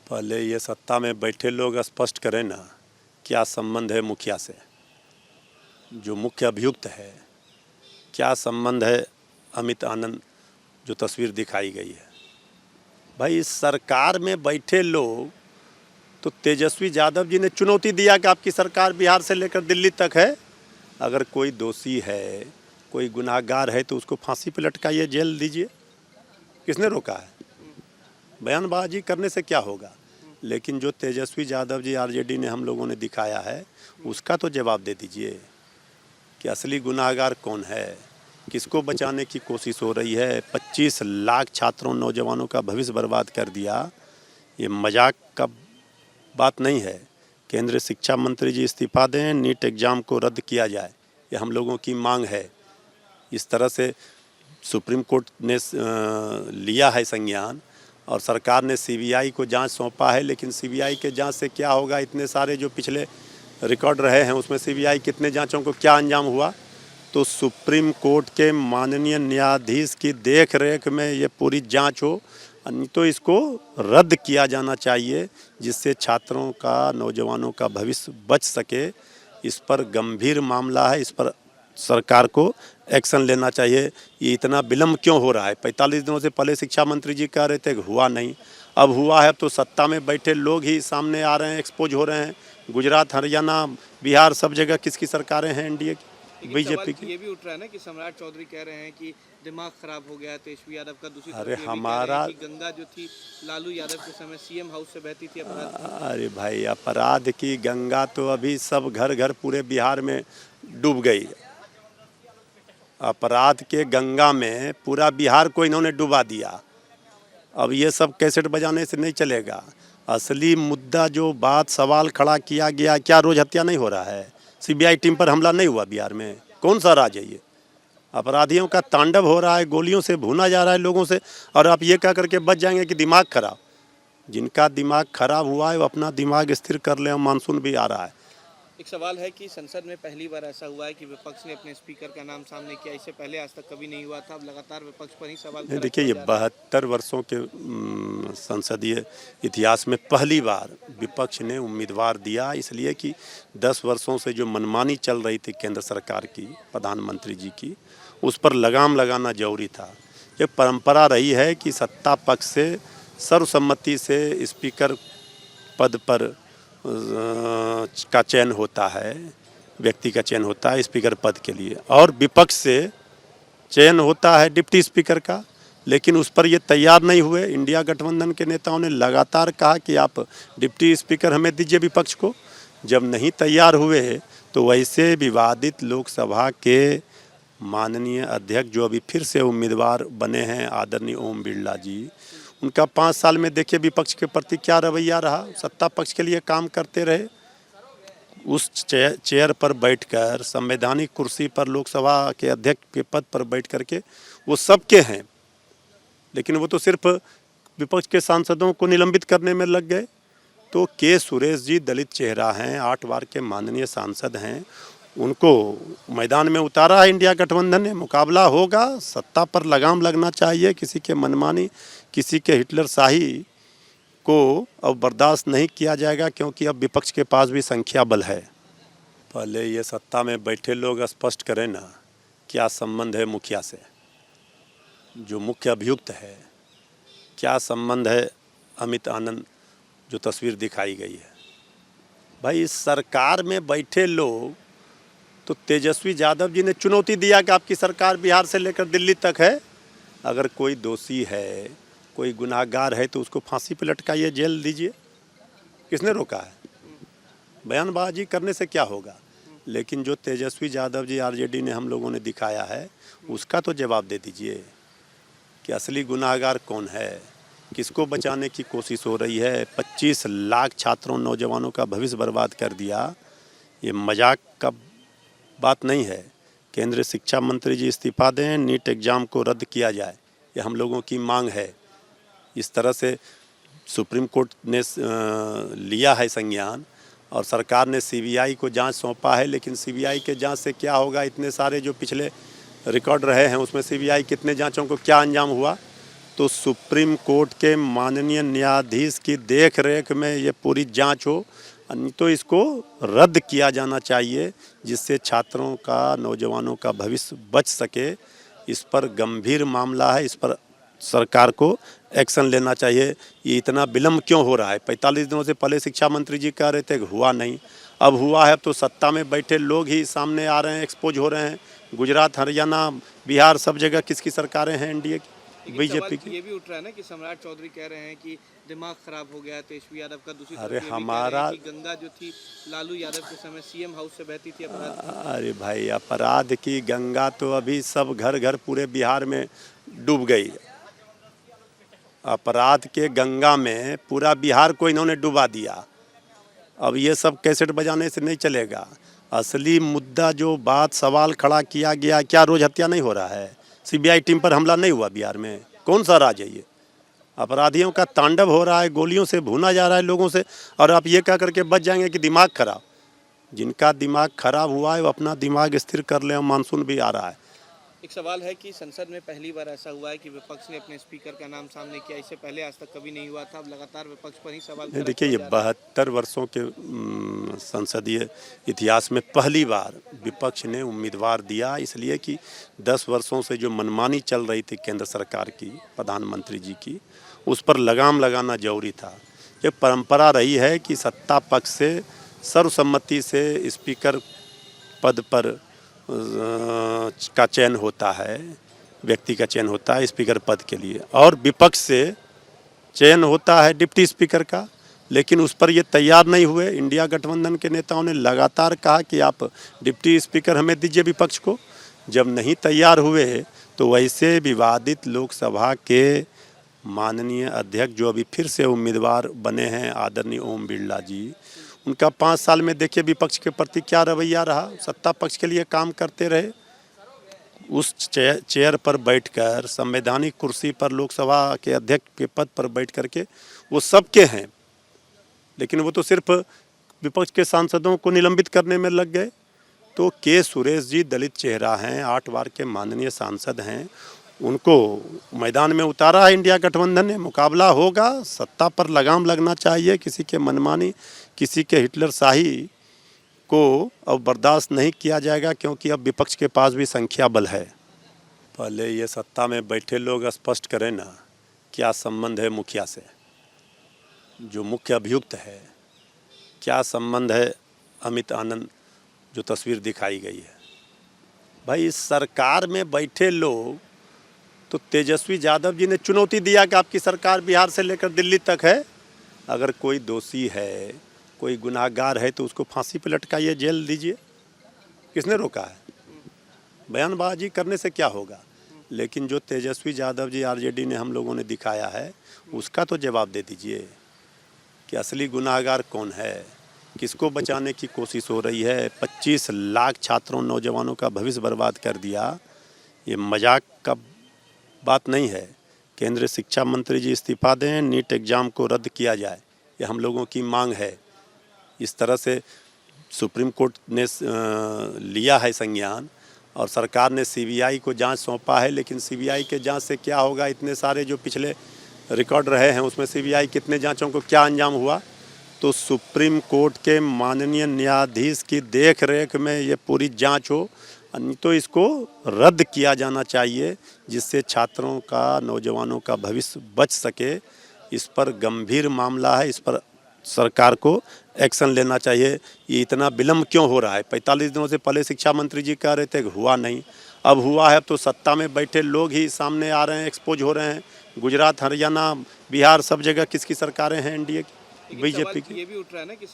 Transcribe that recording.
पहले ये सत्ता में बैठे लोग स्पष्ट करें ना, क्या संबंध है मुखिया से, जो मुख्य अभियुक्त है। क्या संबंध है अमित आनंद जो तस्वीर दिखाई गई है। भाई इस सरकार में बैठे लोग तो तेजस्वी यादव जी ने चुनौती दिया कि आपकी सरकार बिहार से लेकर दिल्ली तक है, अगर कोई दोषी है, कोई गुनाहगार है तो उसको फांसी पे लटकाइए, जेल दीजिए। किसने रोका है? बयानबाजी करने से क्या होगा। लेकिन जो तेजस्वी यादव जी आरजेडी ने हम लोगों ने दिखाया है उसका तो जवाब दे दीजिए कि असली गुनाहगार कौन है, किसको बचाने की कोशिश हो रही है। 25 लाख छात्रों नौजवानों का भविष्य बर्बाद कर दिया, ये मजाक का बात नहीं है। केंद्रीय शिक्षा मंत्री जी इस्तीफा दें, नीट एग्ज़ाम को रद्द किया जाए, ये हम लोगों की मांग है। इस तरह से सुप्रीम कोर्ट ने लिया है संज्ञान और सरकार ने सीबीआई को जांच सौंपा है, लेकिन सीबीआई के जांच से क्या होगा। इतने सारे जो पिछले रिकॉर्ड रहे हैं उसमें सीबीआई कितने जांचों को क्या अंजाम हुआ। तो सुप्रीम कोर्ट के माननीय न्यायाधीश की देख रेख में ये पूरी जांच हो, नहीं तो इसको रद्द किया जाना चाहिए, जिससे छात्रों का, नौजवानों का भविष्य बच सके। इस पर गंभीर मामला है, इस पर सरकार को एक्शन लेना चाहिए। ये इतना विलम्ब क्यों हो रहा है? 45 दिनों से पहले शिक्षा मंत्री जी कह रहे थे कि हुआ नहीं, अब हुआ है। अब तो सत्ता में बैठे लोग ही सामने आ रहे हैं, एक्सपोज हो रहे हैं। गुजरात, हरियाणा, बिहार, सब जगह किसकी सरकारें हैं? एनडीए की, बीजेपी की। ये भी उठ रहा है ना कि सम्राट चौधरी कह रहे हैं कि दिमाग खराब हो गया है तेजस्वी यादव का। दूसरी अरे तरफ हमारा, गंगा जो थी लालू यादव के समय सीएम हाउस से बहती थी अपराध। अरे भाई अपराध की गंगा तो अभी सब घर घर पूरे बिहार में डूब गई। अपराध के गंगा में पूरा बिहार को इन्होंने डुबा दिया। अब ये सब कैसेट बजाने से नहीं चलेगा। असली मुद्दा जो बात सवाल खड़ा किया गया, क्या रोज हत्या नहीं हो रहा है? सीबीआई टीम पर हमला नहीं हुआ बिहार में? कौन सा राज है ये? अपराधियों का तांडव हो रहा है, गोलियों से भूना जा रहा है लोगों से, और आप ये कह करके बच जाएंगे कि दिमाग खराब। जिनका दिमाग खराब हुआ है वो अपना दिमाग स्थिर कर ले। मानसून भी आ रहा है। एक सवाल है कि संसद में पहली बार ऐसा हुआ है कि विपक्ष ने अपने स्पीकर का नाम सामने किया। इससे पहले आज तक कभी नहीं हुआ था। अब लगातार विपक्ष पर ही सवाल खड़ा देखिए, ये किया जा रहा है। 72 वर्षों के संसदीय इतिहास में पहली बार विपक्ष ने उम्मीदवार दिया, इसलिए कि 10 वर्षों से जो मनमानी चल रही थी केंद्र सरकार की, प्रधानमंत्री जी की, उस पर लगाम लगाना जरूरी था। ये परंपरा रही है कि सत्ता पक्ष से सर्वसम्मति से स्पीकर पद पर का चयन होता है, व्यक्ति का चयन होता है स्पीकर पद के लिए, और विपक्ष से चयन होता है डिप्टी स्पीकर का। लेकिन उस पर ये तैयार नहीं हुए। इंडिया गठबंधन के नेताओं ने लगातार कहा कि आप डिप्टी स्पीकर हमें दीजिए विपक्ष को। जब नहीं तैयार हुए तो वैसे विवादित लोकसभा के माननीय अध्यक्ष जो अभी फिर से उम्मीदवार बने हैं, आदरणीय ओम बिरला जी, उनका 5 साल में देखिए विपक्ष के प्रति क्या रवैया रहा। सत्ता पक्ष के लिए काम करते रहे, उस चेयर पर बैठकर, संवैधानिक कुर्सी पर, लोकसभा के अध्यक्ष के पद पर बैठ करके वो सबके हैं, लेकिन वो तो सिर्फ विपक्ष के सांसदों को निलंबित करने में लग गए। तो के सुरेश जी दलित चेहरा हैं, 8 बार के माननीय सांसद हैं, उनको मैदान में उतारा है इंडिया गठबंधन ने। मुकाबला होगा, सत्ता पर लगाम लगना चाहिए। किसी के मनमानी, किसी के हिटलर शाही को अब बर्दाश्त नहीं किया जाएगा, क्योंकि अब विपक्ष के पास भी संख्या बल है। पहले ये सत्ता में बैठे लोग स्पष्ट करें ना, क्या संबंध है मुखिया से, जो मुख्य अभियुक्त है। क्या संबंध है अमित आनंद जो तस्वीर दिखाई गई है। भाई इस सरकार में बैठे लोग तो तेजस्वी यादव जी ने चुनौती दिया कि आपकी सरकार बिहार से लेकर दिल्ली तक है, अगर कोई दोषी है, कोई गुनाहगार है तो उसको फांसी पे लटकाइए, जेल दीजिए। किसने रोका है? बयानबाजी करने से क्या होगा। लेकिन जो तेजस्वी यादव जी आरजेडी ने हम लोगों ने दिखाया है उसका तो जवाब दे दीजिए कि असली गुनाहगार कौन है, किसको बचाने की कोशिश हो रही है। 25 लाख छात्रों, नौजवानों का भविष्य बर्बाद कर दिया, ये मजाक का बात नहीं है। केंद्रीय शिक्षा मंत्री जी इस्तीफा दें, नीट एग्ज़ाम को रद्द किया जाए, ये हम लोगों की मांग है। इस तरह से सुप्रीम कोर्ट ने लिया है संज्ञान और सरकार ने सीबीआई को जांच सौंपा है, लेकिन सीबीआई के जांच से क्या होगा। इतने सारे जो पिछले रिकॉर्ड रहे हैं उसमें सीबीआई कितने जांचों को क्या अंजाम हुआ। तो सुप्रीम कोर्ट के माननीय न्यायाधीश की देख रेख में ये पूरी जांच हो, नहीं तो इसको रद्द किया जाना चाहिए, जिससे छात्रों का, नौजवानों का भविष्य बच सके। इस पर गंभीर मामला है, इस पर सरकार को एक्शन लेना चाहिए। ये इतना विलम्ब क्यों हो रहा है? 45 दिनों से पहले शिक्षा मंत्री जी कह रहे थे कि हुआ नहीं, अब हुआ है। अब तो सत्ता में बैठे लोग ही सामने आ रहे हैं, एक्सपोज हो रहे हैं। गुजरात, हरियाणा, बिहार, सब जगह किसकी सरकारें हैं? एनडीए की, बीजेपी की। ये भी उठ रहा है ना कि सम्राट चौधरी कह रहे हैं कि दिमाग खराब हो गया तेजस्वी यादव का। दूसरी अरे तरफ ये भी कह रहे हमारा, हैं कि गंगा जो थी लालू यादव के समय सीएम हाउस से बहती थी अपराध। अरे भाई, अपराध की गंगा तो अभी सब घर घर पूरे बिहार में डूब गई। अपराध के गंगा में पूरा बिहार को इन्होंने डुबा दिया। अब ये सब कैसेट बजाने से नहीं चलेगा। असली मुद्दा, जो बात, सवाल खड़ा किया गया, क्या रोज हत्या नहीं हो रहा है? सीबीआई टीम पर हमला नहीं हुआ बिहार में? कौन सा राज है ये? अपराधियों का तांडव हो रहा है, गोलियों से भूना जा रहा है लोगों से, और आप ये कह करके बच जाएंगे कि दिमाग खराब। जिनका दिमाग खराब हुआ है वो अपना दिमाग स्थिर कर ले। मानसून भी आ रहा है। एक सवाल है कि संसद में पहली बार ऐसा हुआ है कि विपक्ष ने अपने स्पीकर का नाम सामने किया। इससे पहले आज तक कभी नहीं हुआ था। अब लगातार विपक्ष पर ही सवाल खड़ा देखिए, ये किया जा रहा है। 72 वर्षों के संसदीय इतिहास में पहली बार विपक्ष ने उम्मीदवार दिया, इसलिए कि 10 वर्षों से जो मनमानी चल रही थी केंद्र सरकार की, प्रधानमंत्री जी की, उस पर लगाम लगाना जरूरी था। ये परंपरा रही है कि सत्ता पक्ष से सर्वसम्मति से स्पीकर पद पर का चयन होता है, व्यक्ति का चयन होता है स्पीकर पद के लिए, और विपक्ष से चयन होता है डिप्टी स्पीकर का। लेकिन उस पर ये तैयार नहीं हुए। इंडिया गठबंधन के नेताओं ने लगातार कहा कि आप डिप्टी स्पीकर हमें दीजिए विपक्ष को। जब नहीं तैयार हुए तो वैसे विवादित लोकसभा के माननीय अध्यक्ष, जो अभी फिर से उम्मीदवार बने हैं, आदरणीय ओम बिरला जी, उनका 5 साल में देखिए विपक्ष के प्रति क्या रवैया रहा। सत्ता पक्ष के लिए काम करते रहे, उस चेयर पर बैठकर, संवैधानिक कुर्सी पर, लोकसभा के अध्यक्ष के पद पर बैठ करके वो सबके हैं, लेकिन वो तो सिर्फ विपक्ष के सांसदों को निलंबित करने में लग गए। तो के सुरेश जी दलित चेहरा हैं, 8 बार के माननीय सांसद हैं, उनको मैदान में उतारा है इंडिया गठबंधन ने। मुकाबला होगा, सत्ता पर लगाम लगना चाहिए। किसी के मनमानी, किसी के हिटलर शाही को अब बर्दाश्त नहीं किया जाएगा, क्योंकि अब विपक्ष के पास भी संख्या बल है। पहले ये सत्ता में बैठे लोग स्पष्ट करें ना, क्या संबंध है मुखिया से, जो मुख्य अभियुक्त है? क्या संबंध है अमित आनंद, जो तस्वीर दिखाई गई है? भाई, इस सरकार में बैठे लोग, तो तेजस्वी यादव जी ने चुनौती दिया कि आपकी सरकार बिहार से लेकर दिल्ली तक है, अगर कोई दोषी है, कोई गुनाहगार है, तो उसको फांसी पे लटकाइए, जेल दीजिए। किसने रोका है? बयानबाजी करने से क्या होगा? लेकिन जो तेजस्वी यादव जी, आरजेडी ने, हम लोगों ने दिखाया है, उसका तो जवाब दे दीजिए कि असली गुनाहगार कौन है, किसको बचाने की कोशिश हो रही है। 25 लाख छात्रों, नौजवानों का भविष्य बर्बाद कर दिया। ये मजाक का बात नहीं है। केंद्रीय शिक्षा मंत्री जी इस्तीफा दें, नीट एग्ज़ाम को रद्द किया जाए, ये हम लोगों की मांग है। इस तरह से सुप्रीम कोर्ट ने लिया है संज्ञान, और सरकार ने सीबीआई को जांच सौंपा है। लेकिन सीबीआई के जांच से क्या होगा? इतने सारे जो पिछले रिकॉर्ड रहे हैं, उसमें सीबीआई कितने जांचों को क्या अंजाम हुआ? तो सुप्रीम कोर्ट के माननीय न्यायाधीश की देख रेख में ये पूरी जांच हो, नहीं तो इसको रद्द किया जाना चाहिए, जिससे छात्रों का, नौजवानों का भविष्य बच सके। इस पर गंभीर मामला है, इस पर सरकार को एक्शन लेना चाहिए। ये इतना विलम्ब क्यों हो रहा है? 45 दिनों से पहले शिक्षा मंत्री जी कह रहे थे कि हुआ नहीं, अब हुआ है। अब तो सत्ता में बैठे लोग ही सामने आ रहे हैं, एक्सपोज हो रहे हैं। गुजरात, हरियाणा, बिहार, सब जगह किसकी सरकारें हैं? एनडीए की, बीजेपी की। ये भी उठ रहा है ना कि